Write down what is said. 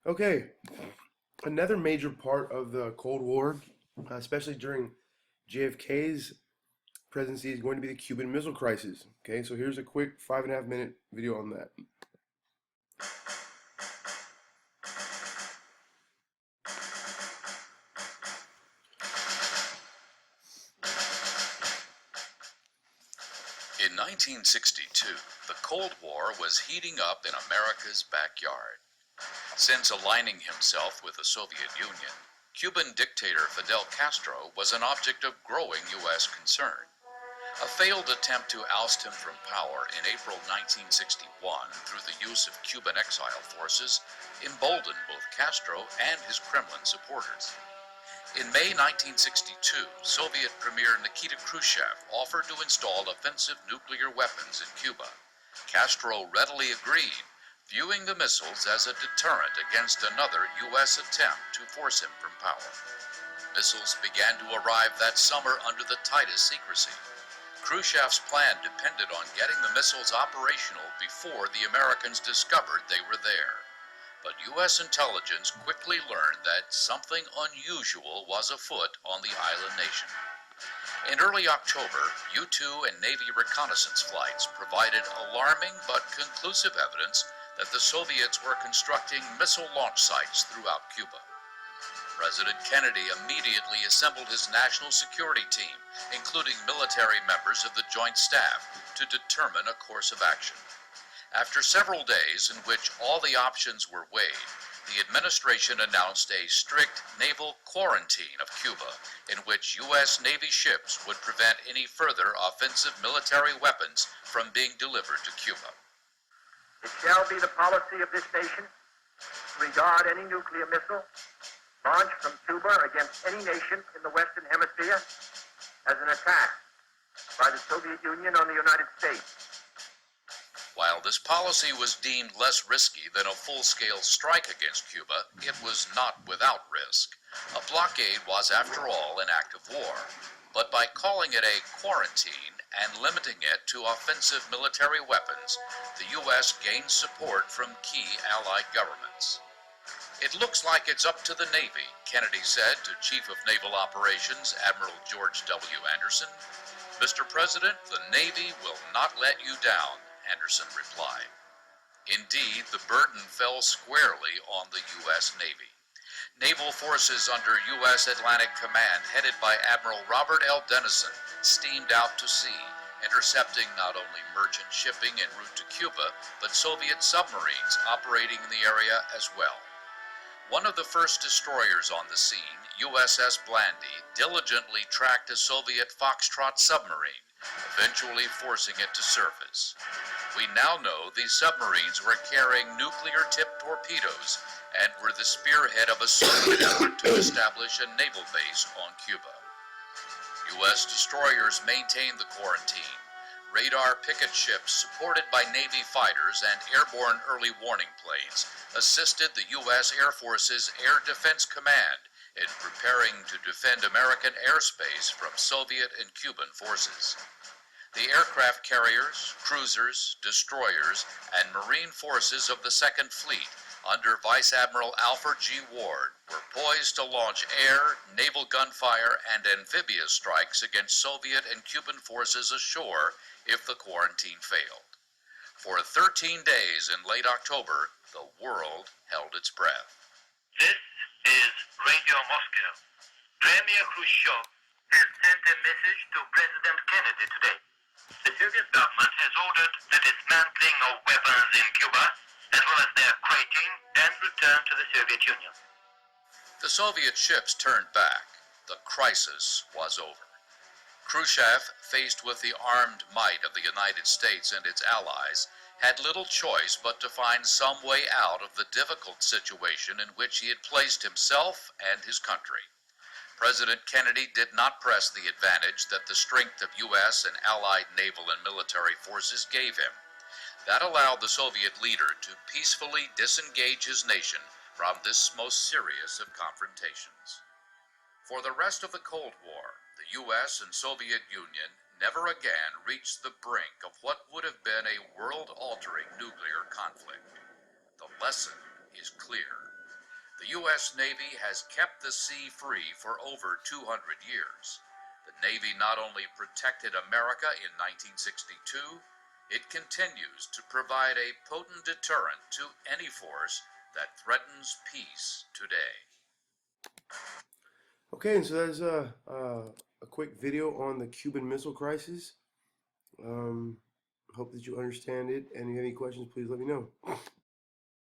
Okay, another major part of the Cold War, especially during JFK's presidency, is going to be the Cuban Missile Crisis. Okay, so here's a quick 5.5 minute video on that. In 1962, the Cold War was heating up in America's backyard. Since aligning himself with the Soviet Union, Cuban dictator Fidel Castro was an object of growing U.S. concern. A failed attempt to oust him from power in April 1961 through the use of Cuban exile forces emboldened both Castro and his Kremlin supporters. In May 1962, Soviet Premier Nikita Khrushchev offered to install offensive nuclear weapons in Cuba. Castro readily agreed, viewing the missiles as a deterrent against another U.S. attempt to force him from power. Missiles began to arrive that summer under the tightest secrecy. Khrushchev's plan depended on getting the missiles operational before the Americans discovered they were there. But U.S. intelligence quickly learned that something unusual was afoot on the island nation. In early October, U-2 and Navy reconnaissance flights provided alarming but conclusive evidence that the Soviets were constructing missile launch sites throughout Cuba. President Kennedy immediately assembled his national security team, including military members of the Joint Staff, to determine a course of action. After several days in which all the options were weighed, the administration announced a strict naval quarantine of Cuba, in which U.S. Navy ships would prevent any further offensive military weapons from being delivered to Cuba. It shall be the policy of this nation to regard any nuclear missile launched from Cuba against any nation in the Western Hemisphere as an attack by the Soviet Union on the United States. While this policy was deemed less risky than a full-scale strike against Cuba, it was not without risk. A blockade was, after all, an act of war. But by calling it a quarantine and limiting it to offensive military weapons, the U.S. gained support from key Allied governments. "It looks like it's up to the Navy," Kennedy said to Chief of Naval Operations Admiral George W. Anderson. "Mr. President, the Navy will not let you down," Anderson replied. Indeed, the burden fell squarely on the U.S. Navy. Naval forces under U.S. Atlantic Command, headed by Admiral Robert L. Dennison, steamed out to sea, intercepting not only merchant shipping en route to Cuba, but Soviet submarines operating in the area as well. One of the first destroyers on the scene, USS Blandy, diligently tracked a Soviet Foxtrot submarine, eventually forcing it to surface. We now know these submarines were carrying nuclear-tipped torpedoes and were the spearhead of a Soviet effort to establish a naval base on Cuba. U.S. destroyers maintained the quarantine. Radar picket ships, supported by Navy fighters and airborne early warning planes, assisted the U.S. Air Force's Air Defense Command in preparing to defend American airspace from Soviet and Cuban forces. The aircraft carriers, cruisers, destroyers, and Marine forces of the Second Fleet under Vice Admiral Alfred G. Ward were poised to launch air, naval gunfire, and amphibious strikes against Soviet and Cuban forces ashore if the quarantine failed. For 13 days in late October, the world held its breath. This is Radio Moscow. Premier Khrushchev has sent a message to President Kennedy today. The Soviet government has ordered the dismantling of weapons in Cuba, as well as their crating and return to the Soviet Union. The Soviet ships turned back. The crisis was over. Khrushchev, faced with the armed might of the United States and its allies, had little choice but to find some way out of the difficult situation in which he had placed himself and his country. President Kennedy did not press the advantage that the strength of U.S. and Allied naval and military forces gave him. That allowed the Soviet leader to peacefully disengage his nation from this most serious of confrontations. For the rest of the Cold War, the U.S. and Soviet Union never again reached the brink of what would have been a world-altering nuclear conflict. The lesson is clear. The U.S. Navy has kept the sea free for over 200 years. The Navy not only protected America in 1962, it continues to provide a potent deterrent to any force that threatens peace today. Okay, and so that's a quick video on the Cuban Missile Crisis. Hope that you understand it, and if you have any questions, please let me know.